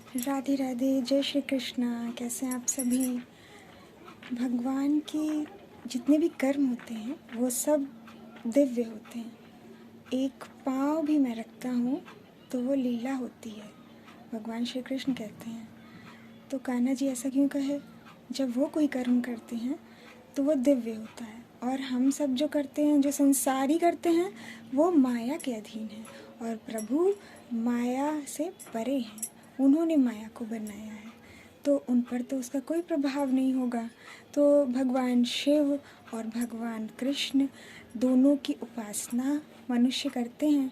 राधे राधे, जय श्री कृष्णा। कैसे हैं आप सभी? भगवान के जितने भी कर्म होते हैं वो सब दिव्य होते हैं। एक पाँव भी मैं रखता हूँ तो वो लीला होती है, भगवान श्री कृष्ण कहते हैं। तो कान्हा जी ऐसा क्यों कहे? जब वो कोई कर्म करते हैं तो वो दिव्य होता है, और हम सब जो करते हैं, जो संसारी करते हैं, वो माया के अधीन है। और प्रभु माया से परे हैं, उन्होंने माया को बनाया है, तो उन पर तो उसका कोई प्रभाव नहीं होगा। तो भगवान शिव और भगवान कृष्ण दोनों की उपासना मनुष्य करते हैं,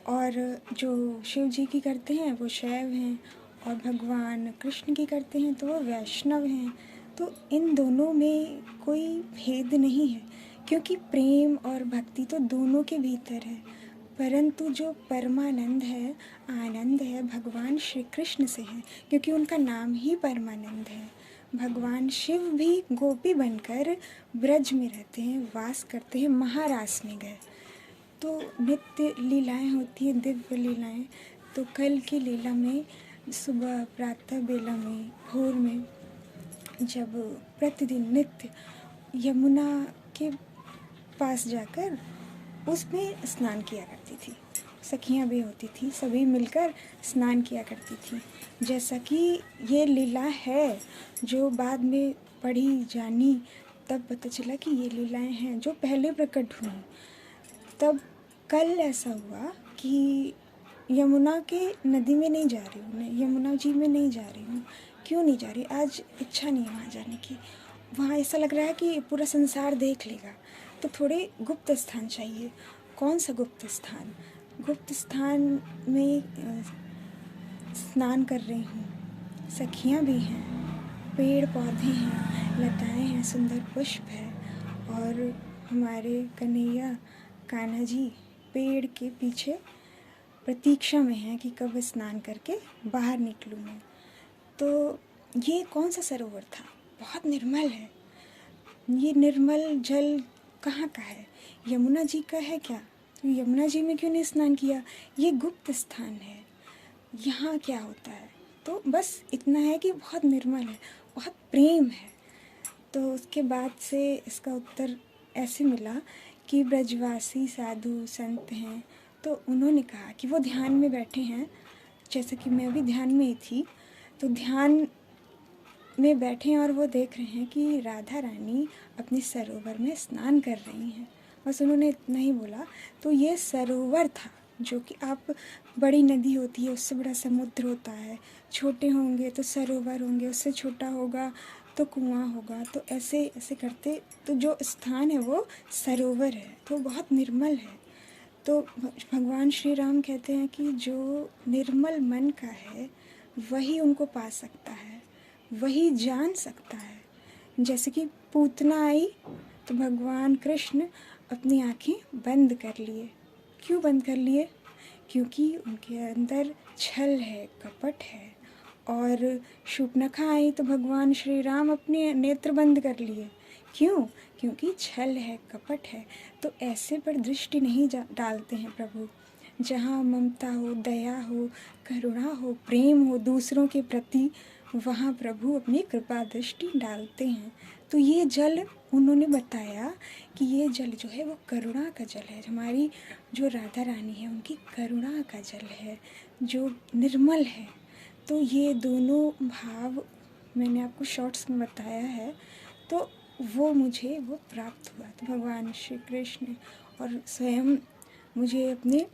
और जो शिव जी की करते हैं वो शैव हैं, और भगवान कृष्ण की करते हैं तो वो वैष्णव हैं। तो इन दोनों में कोई भेद नहीं है, क्योंकि प्रेम और भक्ति तो दोनों के भीतर है। परंतु जो परमानंद है, आनंद है, भगवान श्री कृष्ण से है, क्योंकि उनका नाम ही परमानंद है। भगवान शिव भी गोपी बनकर ब्रज में रहते हैं, वास करते हैं, महारास में गए। तो नित्य लीलाएं होती हैं, दिव्य लीलाएं। तो कल की लीला में सुबह प्रातः बेला में, भोर में, जब प्रतिदिन नित्य यमुना के पास जाकर उसमें स्नान किया करती थी। सखियाँ भी होती थी, सभी मिलकर स्नान किया करती थी। जैसा कि ये लीला है जो बाद में पढ़ी जानी, तब पता चला कि ये लीलाएं हैं जो पहले प्रकट हुई। तब कल ऐसा हुआ कि यमुना के नदी में नहीं जा रही हूँ मैं, यमुना जी में नहीं जा रही हूँ। क्यों नहीं जा रही? आज इच्छा नहीं है वहाँ जाने की। वहाँ ऐसा लग रहा है कि पूरा संसार देख लेगा, तो थोड़े गुप्त स्थान चाहिए। कौन सा गुप्त स्थान? गुप्त स्थान में स्नान कर रही हूँ, सखियाँ भी हैं, पेड़ पौधे हैं, लताएं हैं, सुंदर पुष्प है, और हमारे कन्हैया कान्हा जी पेड़ के पीछे प्रतीक्षा में हैं कि कब स्नान करके बाहर निकलूँ मैं। तो ये कौन सा सरोवर था? बहुत निर्मल है। ये निर्मल जल कहाँ का है? यमुना जी का है क्या? तो यमुना जी में क्यों नहीं स्नान किया? ये गुप्त स्थान है। यहाँ क्या होता है? तो बस इतना है कि बहुत निर्मल है, बहुत प्रेम है। तो उसके बाद से इसका उत्तर ऐसे मिला कि ब्रजवासी साधु संत हैं, तो उन्होंने कहा कि वो ध्यान में बैठे हैं, जैसे कि मैं अभी ध्यान में ही थी। तो ध्यान में बैठे हैं और वो देख रहे हैं कि राधा रानी अपने सरोवर में स्नान कर रही हैं। बस उन्होंने इतना ही बोला। तो ये सरोवर था, जो कि आप, बड़ी नदी होती है उससे बड़ा समुद्र होता है, छोटे होंगे तो सरोवर होंगे, उससे छोटा होगा तो कुआं होगा, तो ऐसे ऐसे करते तो जो स्थान है वो सरोवर है, तो बहुत निर्मल है। तो भगवान श्री राम कहते हैं कि जो निर्मल मन का है वही उनको पा सकता है, वही जान सकता है। जैसे कि पूतना आई तो भगवान कृष्ण अपनी आँखें बंद कर लिए। क्यों बंद कर लिए? क्योंकि उनके अंदर छल है, कपट है। और शूर्पणखा आई तो भगवान श्री राम अपने नेत्र बंद कर लिए। क्यों? क्योंकि छल है, कपट है। तो ऐसे पर दृष्टि नहीं डालते हैं प्रभु। जहाँ ममता हो, दया हो, करुणा हो, प्रेम हो दूसरों के प्रति, वहाँ प्रभु अपनी कृपा दृष्टि डालते हैं। तो ये जल उन्होंने बताया कि ये जल जो है वो करुणा का जल है। हमारी जो राधा रानी है उनकी करुणा का जल है, जो निर्मल है। तो ये दोनों भाव मैंने आपको शॉर्ट्स में बताया है। तो वो मुझे वो प्राप्त हुआ। तो भगवान श्री कृष्ण और स्वयं मुझे अपने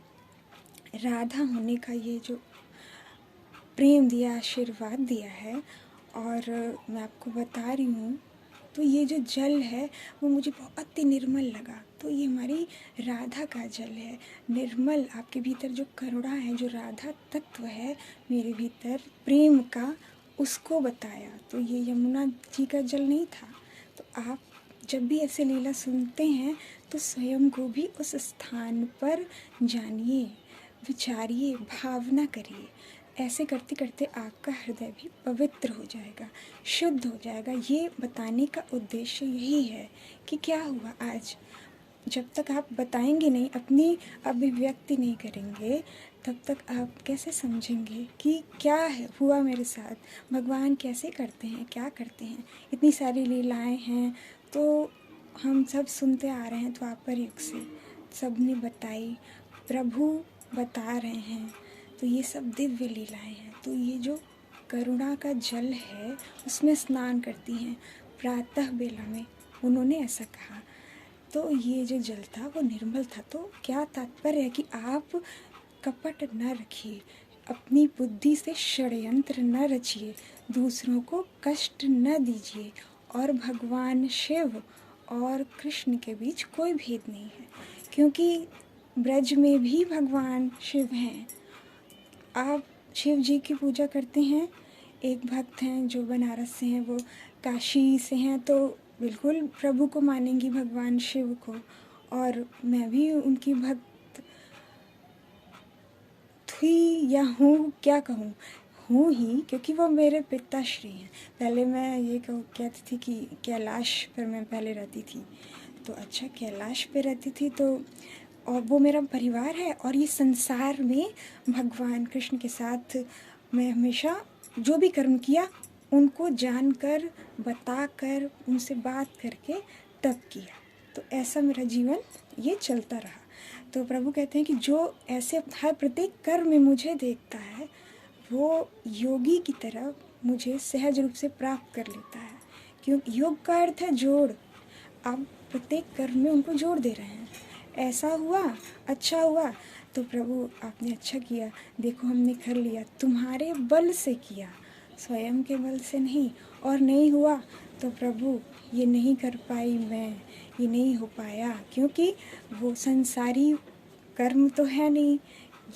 राधा होने का ये जो प्रेम दिया, आशीर्वाद दिया है, और मैं आपको बता रही हूँ। तो ये जो जल है वो मुझे बहुत ही निर्मल लगा। तो ये हमारी राधा का जल है, निर्मल। आपके भीतर जो करुणा है, जो राधा तत्व है मेरे भीतर प्रेम का, उसको बताया। तो ये यमुना जी का जल नहीं था। तो आप जब भी ऐसे लीला सुनते हैं तो स्वयं को भी उस स्थान पर जानिए, विचारिए, भावना करिए। ऐसे करते करते आपका हृदय भी पवित्र हो जाएगा, शुद्ध हो जाएगा। ये बताने का उद्देश्य यही है कि क्या हुआ आज। जब तक आप बताएंगे नहीं, अपनी अभिव्यक्ति नहीं करेंगे, तब तक आप कैसे समझेंगे कि क्या है हुआ मेरे साथ, भगवान कैसे करते हैं, क्या करते हैं। इतनी सारी लीलाएं हैं तो हम सब सुनते आ रहे हैं, द्वापर युग से सब ने बताई, प्रभु बता रहे हैं। तो ये सब दिव्य लीलाएं हैं। तो ये जो करुणा का जल है उसमें स्नान करती हैं प्रातः बेला में, उन्होंने ऐसा कहा। तो ये जो जल था वो निर्मल था। तो क्या तात्पर्य है कि आप कपट न रखिए, अपनी बुद्धि से षड्यंत्र न रचिए, दूसरों को कष्ट न दीजिए। और भगवान शिव और कृष्ण के बीच कोई भेद नहीं है, क्योंकि ब्रज में भी भगवान शिव हैं। आप शिव जी की पूजा करते हैं। एक भक्त हैं जो बनारस से हैं, वो काशी से हैं, तो बिल्कुल प्रभु को मानेंगी, भगवान शिव को। और मैं भी उनकी भक्त थी या हूँ, क्या कहूँ, हूँ ही, क्योंकि वो मेरे पिताश्री हैं। पहले मैं ये कहती थी कि कैलाश पर मैं पहले रहती थी, तो अच्छा कैलाश पे रहती थी, तो और वो मेरा परिवार है। और ये संसार में भगवान कृष्ण के साथ मैं हमेशा जो भी कर्म किया उनको जानकर, बताकर, उनसे बात करके तब किया। तो ऐसा मेरा जीवन ये चलता रहा। तो प्रभु कहते हैं कि जो ऐसे हर प्रत्येक कर्म में मुझे देखता है वो योगी की तरह मुझे सहज रूप से प्राप्त कर लेता है। क्यों? योग का अर्थ है जोड़। आप प्रत्येक कर्म में उनको जोड़ दे रहे हैं। ऐसा हुआ, अच्छा हुआ, तो प्रभु आपने अच्छा किया, देखो हमने कर लिया, तुम्हारे बल से किया, स्वयं के बल से नहीं। और नहीं हुआ तो प्रभु ये नहीं कर पाई मैं, ये नहीं हो पाया, क्योंकि वो संसारी कर्म तो है नहीं,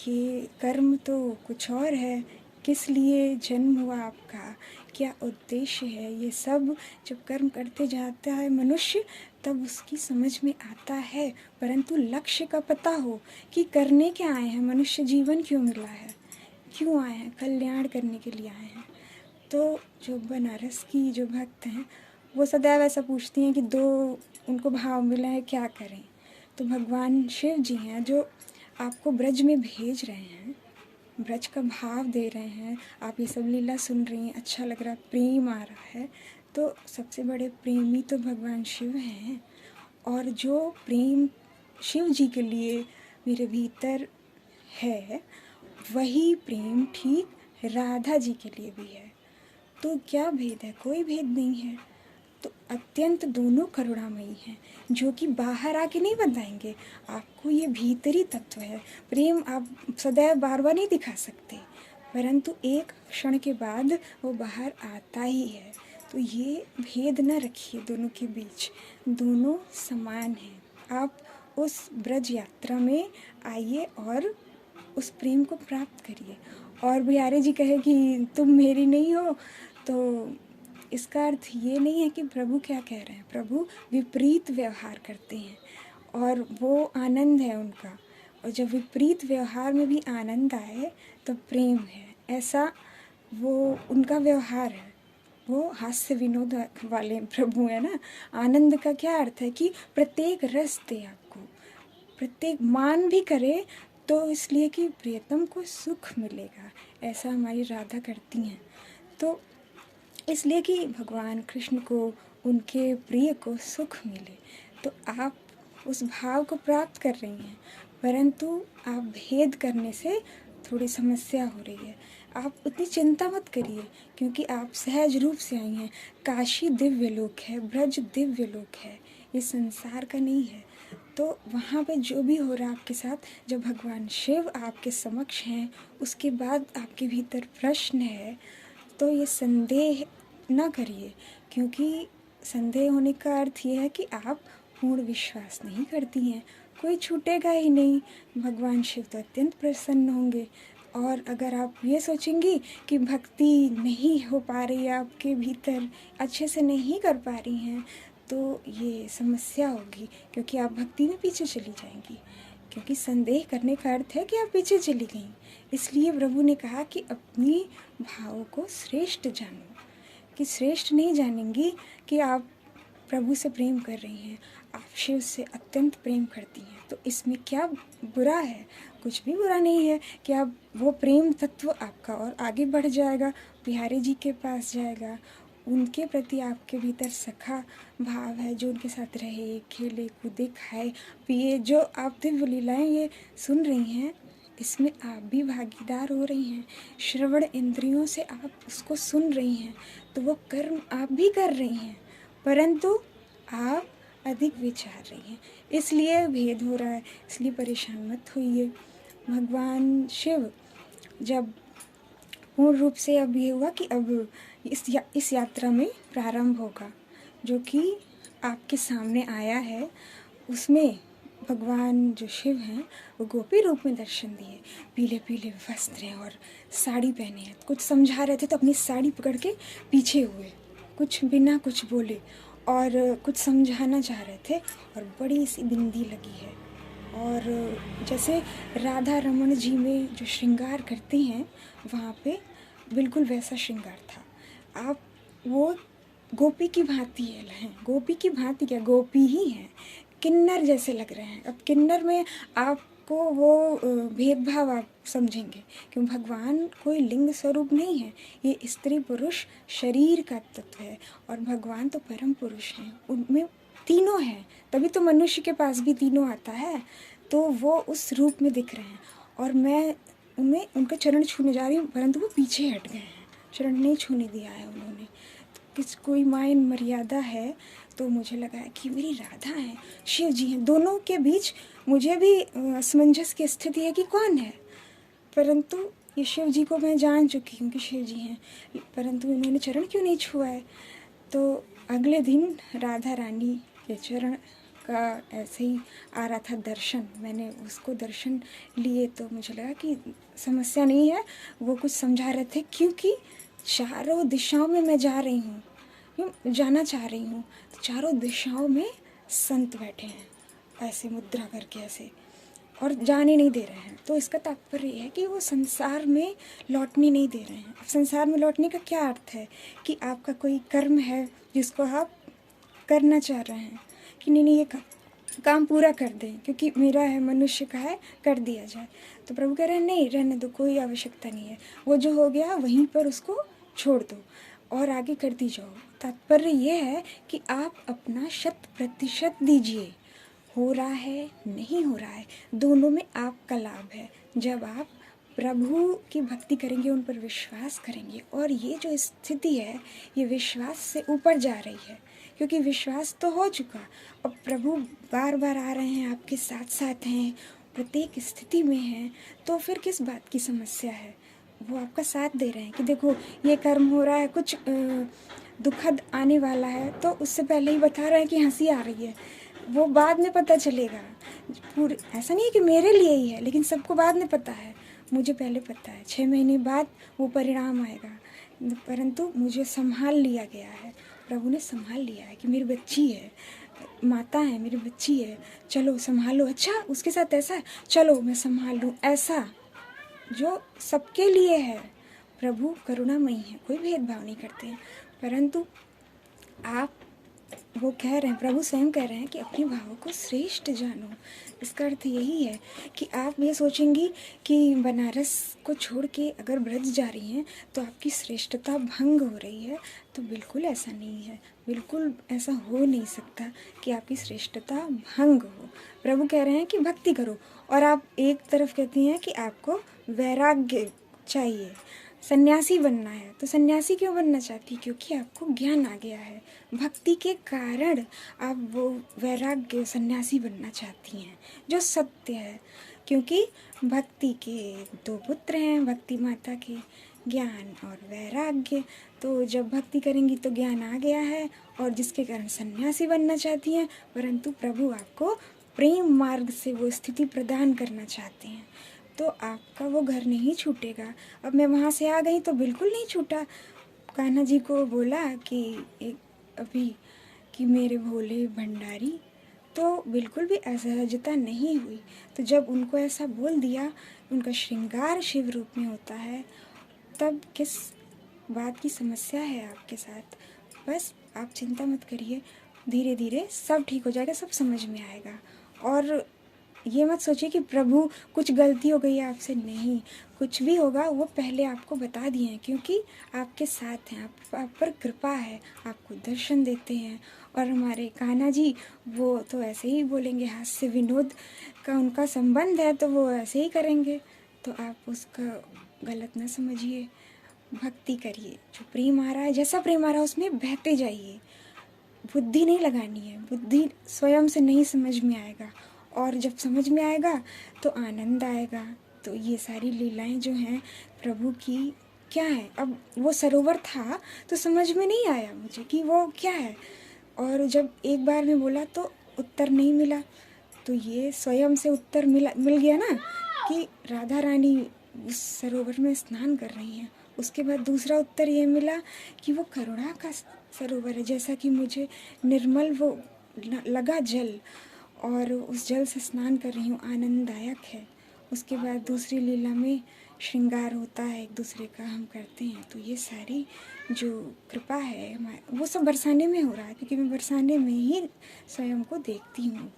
ये कर्म तो कुछ और है। किस लिए जन्म हुआ आपका, क्या उद्देश्य है, ये सब जब कर्म करते जाता है मनुष्य तब उसकी समझ में आता है। परंतु लक्ष्य का पता हो कि करने क्या आए हैं, मनुष्य जीवन क्यों मिला है, क्यों आए हैं, कल्याण करने के लिए आए हैं। तो जो बनारस की जो भक्त हैं वो सदैव ऐसा पूछती हैं कि दो उनको भाव मिला है, क्या करें। तो भगवान शिव जी हैं जो आपको ब्रज में भेज रहे हैं, ब्रज का भाव दे रहे हैं। आप ये सब लीला सुन रही हैं, अच्छा लग रहा है, प्रेम आ रहा है। तो सबसे बड़े प्रेमी तो भगवान शिव हैं। और जो प्रेम शिव जी के लिए मेरे भीतर है वही प्रेम ठीक राधा जी के लिए भी है। तो क्या भेद है? कोई भेद नहीं है। तो अत्यंत दोनों करुणामयी हैं, जो कि बाहर आके नहीं बताएंगे आपको। ये भीतरी तत्व है। प्रेम आप सदैव बार बार नहीं दिखा सकते, परंतु एक क्षण के बाद वो बाहर आता ही है। तो ये भेद न रखिए दोनों के बीच, दोनों समान हैं। आप उस ब्रज यात्रा में आइए और उस प्रेम को प्राप्त करिए। और बिहारी जी कहे कि तुम मेरी नहीं हो, तो इसका अर्थ ये नहीं है कि प्रभु क्या कह रहे हैं। प्रभु विपरीत व्यवहार करते हैं और वो आनंद है उनका। और जब विपरीत व्यवहार में भी आनंद आए तो प्रेम है, ऐसा वो उनका व्यवहार है। वो हास्य विनोद वाले प्रभु है ना। आनंद का क्या अर्थ है कि प्रत्येक रस दे आपको, प्रत्येक मान भी करे तो इसलिए कि प्रियतम को सुख मिलेगा। ऐसा हमारी राधा करती हैं। तो इसलिए कि भगवान कृष्ण को, उनके प्रिय को सुख मिले, तो आप उस भाव को प्राप्त कर रही हैं। परंतु आप भेद करने से थोड़ी समस्या हो रही है। आप उतनी चिंता मत करिए, क्योंकि आप सहज रूप से आई हैं। काशी दिव्य लोक है, ब्रज दिव्य लोक है, ये संसार का नहीं है। तो वहाँ पे जो भी हो रहा है आपके साथ, जब भगवान शिव आपके समक्ष हैं, उसके बाद आपके भीतर प्रश्न है, तो ये संदेह ना करिए। क्योंकि संदेह होने का अर्थ ये है कि आप पूर्ण विश्वास नहीं करती हैं। कोई छूटेगा ही नहीं, भगवान शिव तो अत्यंत प्रसन्न होंगे। और अगर आप ये सोचेंगी कि भक्ति नहीं हो पा रही है आपके भीतर, अच्छे से नहीं कर पा रही हैं, तो ये समस्या होगी, क्योंकि आप भक्ति में पीछे चली जाएंगी। क्योंकि संदेह करने का अर्थ है कि आप पीछे चली गई। इसलिए प्रभु ने कहा कि अपनी भाव को श्रेष्ठ जानो। कि श्रेष्ठ नहीं जानेंगी कि आप प्रभु से प्रेम कर रही हैं, आप शिव से अत्यंत प्रेम करती हैं, तो इसमें क्या बुरा है। कुछ भी बुरा नहीं है कि आप वो प्रेम तत्व आपका और आगे बढ़ जाएगा, बिहारी जी के पास जाएगा, उनके प्रति आपके भीतर सखा भाव है, जो उनके साथ रहे, खेले, कूदे, खाए, पिए, जो आप दिव्य लीलाएं ये सुन रही हैं, इसमें आप भी भागीदार हो रही हैं। श्रवण इंद्रियों से आप उसको सुन रही हैं, तो वो कर्म आप भी कर रही हैं, परंतु आप अधिक विचार रही हैं, इसलिए भेद हो रहा है, इसलिए परेशान मत होइए। भगवान शिव जब पूर्ण रूप से अब ये हुआ कि अब इस यात्रा में प्रारंभ होगा, जो कि आपके सामने आया है, उसमें भगवान जो शिव हैं वो गोपी रूप में दर्शन दिए, पीले पीले वस्त्र हैं और साड़ी पहने हैं। कुछ समझा रहे थे तो अपनी साड़ी पकड़ के पीछे हुए, कुछ बिना कुछ बोले, और कुछ समझाना चाह रहे थे और बड़ी सी बिंदी लगी है। और जैसे राधा रमन जी में जो श्रृंगार करती हैं, वहाँ पे बिल्कुल वैसा श्रृंगार था। आप वो गोपी की भांति हैं, गोपी की भांति क्या, गोपी ही हैं, किन्नर जैसे लग रहे हैं। अब किन्नर में आपको वो भेदभाव आप समझेंगे, क्योंकि भगवान कोई लिंग स्वरूप नहीं है, ये स्त्री पुरुष शरीर का तत्व है, और भगवान तो परम पुरुष हैं, उनमें तीनों हैं, तभी तो मनुष्य के पास भी तीनों आता है, तो वो उस रूप में दिख रहे हैं। और मैं उनमें उनका चरण छूने जा रही हूँ, परंतु वो पीछे हट गए हैं, चरण नहीं छूने दिया है उन्होंने। किस कोई मान मर्यादा है, तो मुझे लगा है कि मेरी राधा है, शिव जी हैं, दोनों के बीच मुझे भी असमंजस की स्थिति है कि कौन है, परंतु ये शिव जी को मैं जान चुकी हूँ कि शिव जी हैं, परंतु इन्होंने चरण क्यों नहीं छुआ है। तो अगले दिन राधा रानी के चरण का ऐसे ही आ रहा था दर्शन, मैंने उसको दर्शन लिए, तो मुझे लगा कि समस्या नहीं है, वो कुछ समझा रहे थे, क्योंकि चारों दिशाओं में मैं जा रही हूँ, क्यों जाना चाह रही हूँ, तो चारों दिशाओं में संत बैठे हैं ऐसे मुद्रा करके ऐसे, और जाने नहीं दे रहे हैं। तो इसका तात्पर्य ये है कि वो संसार में लौटने नहीं दे रहे हैं। अब संसार में लौटने का क्या अर्थ है कि आपका कोई कर्म है जिसको आप करना चाह रहे हैं कि नहीं ये काम पूरा कर दें, क्योंकि मेरा है, मनुष्य का है, कर दिया जाए। तो प्रभु कह रहे हैं नहीं, रहने दो, कोई आवश्यकता नहीं है, वो जो हो गया वहीं पर उसको छोड़ दो और आगे करती जाओ। तात्पर्य ये है कि आप अपना 100% दीजिए, हो रहा है नहीं हो रहा है, दोनों में आपका लाभ है। जब आप प्रभु की भक्ति करेंगे, उन पर विश्वास करेंगे, और ये जो स्थिति है ये विश्वास से ऊपर जा रही है, क्योंकि विश्वास तो हो चुका, अब प्रभु बार बार आ रहे हैं, आपके साथ साथ हैं, प्रत्येक स्थिति में हैं, तो फिर किस बात की समस्या है। वो आपका साथ दे रहे हैं कि देखो ये कर्म हो रहा है, कुछ दुखद आने वाला है, तो उससे पहले ही बता रहे हैं कि हंसी आ रही है, वो बाद में पता चलेगा। पूरे ऐसा नहीं है कि मेरे लिए ही है, लेकिन सबको बाद में पता है, मुझे पहले पता है, 6 महीने बाद वो परिणाम आएगा, परंतु मुझे संभाल लिया गया है, प्रभु ने संभाल लिया है कि मेरी बच्ची है, माता है, मेरी बच्ची है, चलो संभालो, अच्छा उसके साथ ऐसा है, चलो मैं संभाल लूँ, ऐसा जो सबके लिए है। प्रभु करुणामयी है, कोई भेदभाव नहीं करते हैं, परंतु आप, वो कह रहे हैं, प्रभु स्वयं कह रहे हैं कि अपने भावों को श्रेष्ठ जानो। इसका अर्थ यही है कि आप ये सोचेंगी कि बनारस को छोड़ के अगर ब्रज जा रही हैं तो आपकी श्रेष्ठता भंग हो रही है, तो बिल्कुल ऐसा नहीं है, बिल्कुल ऐसा हो नहीं सकता कि आपकी श्रेष्ठता भंग हो। प्रभु कह रहे हैं कि भक्ति करो, और आप एक तरफ कहती हैं कि आपको वैराग्य चाहिए, सन्यासी बनना है। तो सन्यासी क्यों बनना चाहती? क्योंकि आपको ज्ञान आ गया है, भक्ति के कारण आप वो वैराग्य सन्यासी बनना चाहती हैं, जो सत्य है। क्योंकि भक्ति के 2 पुत्र हैं, भक्ति माता के, ज्ञान और वैराग्य। तो जब भक्ति करेंगी तो ज्ञान आ गया है, और जिसके कारण सन्यासी बनना चाहती हैं, परंतु प्रभु आपको प्रेम मार्ग से वो स्थिति प्रदान करना चाहते हैं, तो आपका वो घर नहीं छूटेगा। अब मैं वहाँ से आ गई तो बिल्कुल नहीं छूटा। कान्हा जी को बोला कि एक अभी कि मेरे भोले भंडारी, तो बिल्कुल भी असहजता नहीं हुई। तो जब उनको ऐसा बोल दिया, उनका श्रृंगार शिव रूप में होता है, तब किस बात की समस्या है आपके साथ। बस आप चिंता मत करिए, धीरे धीरे सब ठीक हो जाएगा, सब समझ में आएगा। और ये मत सोचिए कि प्रभु कुछ गलती हो गई है आपसे, नहीं, कुछ भी होगा वो पहले आपको बता दिए हैं, क्योंकि आपके साथ हैं, आप पर कृपा है, आपको दर्शन देते हैं। और हमारे कान्हा जी वो तो ऐसे ही बोलेंगे, हास्य विनोद का उनका संबंध है तो वो ऐसे ही करेंगे, तो आप उसका गलत ना समझिए, भक्ति करिए। जो प्रेम आ रहा है, जैसा प्रेम आ रहा है उसमें बहते जाइए, बुद्धि नहीं लगानी है, बुद्धि स्वयं से नहीं समझ में आएगा, और जब समझ में आएगा तो आनंद आएगा। तो ये सारी लीलाएं जो हैं प्रभु की क्या है, अब वो सरोवर था तो समझ में नहीं आया मुझे कि वो क्या है, और जब एक बार में बोला तो उत्तर नहीं मिला, तो ये स्वयं से उत्तर मिल गया ना, कि राधा रानी उस सरोवर में स्नान कर रही हैं। उसके बाद दूसरा उत्तर ये मिला कि वो करुणा का सरोवर है, जैसा कि मुझे निर्मल वो लगा जल, और उस जल से स्नान कर रही हूँ, आनंददायक है। उसके बाद दूसरी लीला में श्रृंगार होता है, एक दूसरे का हम करते हैं। तो ये सारी जो कृपा है वो सब बरसाने में हो रहा है, क्योंकि मैं बरसाने में ही स्वयं को देखती हूँ।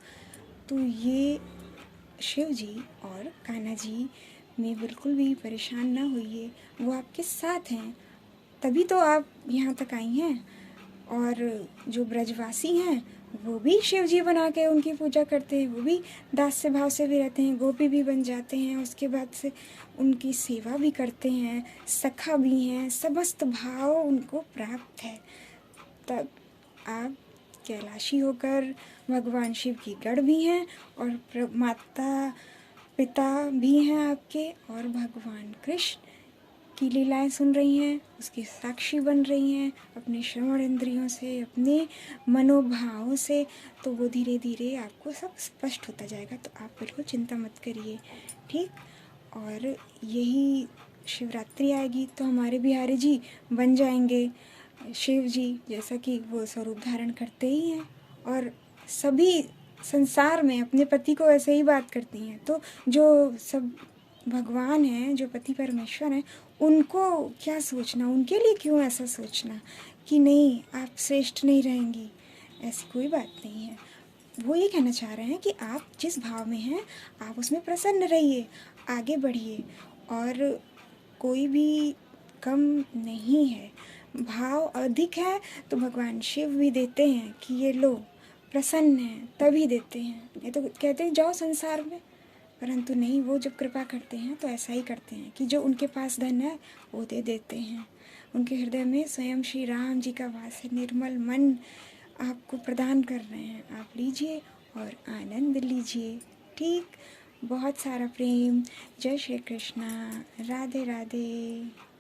तो ये शिव जी और कान्हा जी में बिल्कुल भी परेशान ना होइए, वो आपके साथ हैं, तभी तो आप यहाँ तक आई हैं। और जो ब्रजवासी हैं वो भी शिव जी बना के उनकी पूजा करते हैं, वो भी दास्य भाव से भी रहते हैं, गोपी भी बन जाते हैं, उसके बाद से उनकी सेवा भी करते हैं, सखा भी हैं, समस्त भाव उनको प्राप्त है। तब आप कैलाशी होकर भगवान शिव की गढ़ भी हैं, और माता पिता भी हैं आपके, और भगवान कृष्ण की लीलाएं सुन रही हैं, उसकी साक्षी बन रही हैं अपने श्रवण इंद्रियों से, अपने मनोभावों से। तो वो धीरे धीरे आपको सब स्पष्ट होता जाएगा, तो आप बिल्कुल चिंता मत करिए, ठीक। और यही शिवरात्रि आएगी तो हमारे बिहारी जी बन जाएंगे शिव जी, जैसा कि वो स्वरूप धारण करते ही हैं, और सभी संसार में अपने पति को ऐसे ही बात करती हैं। तो जो सब भगवान हैं, जो पति परमेश्वर हैं, उनको क्या सोचना, उनके लिए क्यों ऐसा सोचना कि नहीं आप श्रेष्ठ नहीं रहेंगी, ऐसी कोई बात नहीं है। वो ये कहना चाह रहे हैं कि आप जिस भाव में हैं आप उसमें प्रसन्न रहिए, आगे बढ़िए, और कोई भी कम नहीं है। भाव अधिक है तो भगवान शिव भी देते हैं कि ये लो, प्रसन्न है तभी देते हैं, ये तो कहते हैं जाओ संसार में, परंतु नहीं, वो जब कृपा करते हैं तो ऐसा ही करते हैं कि जो उनके पास धन है वो दे देते हैं। उनके हृदय में स्वयं श्री राम जी का वास है, निर्मल मन आपको प्रदान कर रहे हैं, आप लीजिए और आनंद लीजिए, ठीक। बहुत सारा प्रेम। जय श्री कृष्णा। राधे राधे।